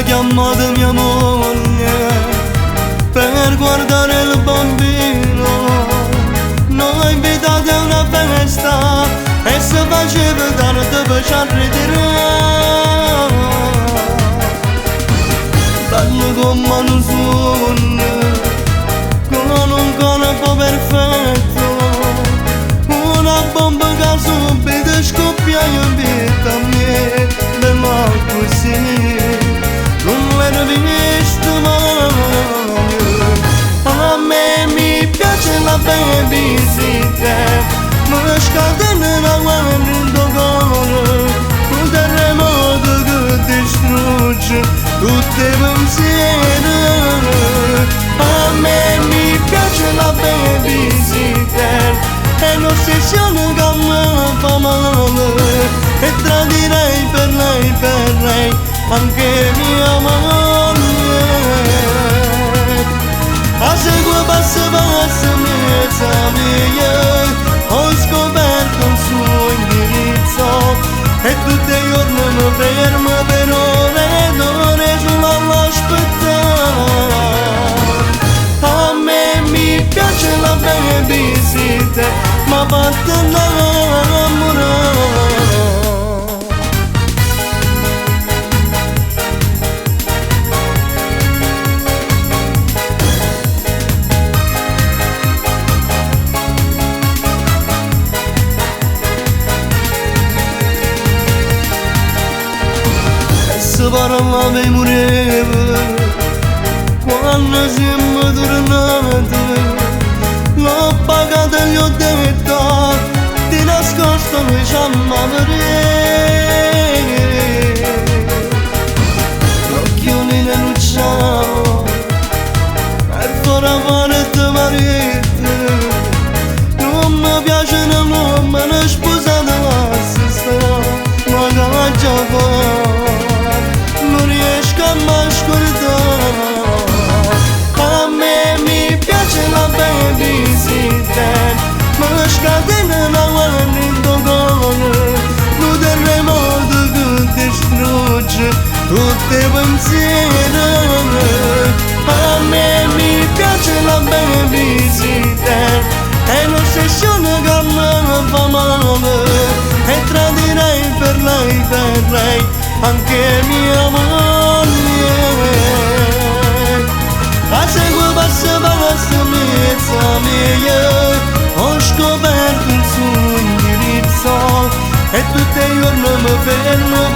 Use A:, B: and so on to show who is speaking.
A: chiamato mia moglie per guardare il bambino. Noi invitate a una festa e se faceva tardi per ci ritirare. Bello come un sogno, con un corpo perfetto, una bomba che subito scoppia in vita mia. Ma così non l'ero visto mai. A me mi piace la babysitter, ma scatena la guerra in tuo cuore, un terremoto che distrugge tutti i pensieri. A me mi piace la babysitter, è l'ossessione che mi fa male, e tradirei per lei anche mia moglie. A segue passo passo mezza mia, ho scoperto il suo indirizzo e tutti i giorni mi fermo per ore ed ore solo all'aspettare. A me mi piace la babysitter, ma parte innamorare. Se parlava e moriva quando siamo tornati. L'ho pagata e gli ho detto di nascosto noi ci amavere. L'occhioni ne lucciamo e fuori fare di marito. Non mi piace nemmeno me ne sposata l'assista, ma che già fa non riesco a mai scordare. A me mi piace la babysitter, ma scatena la guerra in tuo cuore, un terremoto che distrugge tutti i pensieri. A me mi piace la babysitter, è l'ossessione che mi fa male, e tradirei per lei anche mia moglie. A segue passo passo mezza mia, ho scoperto il suo indirizzo e tutti i giorni mi fermo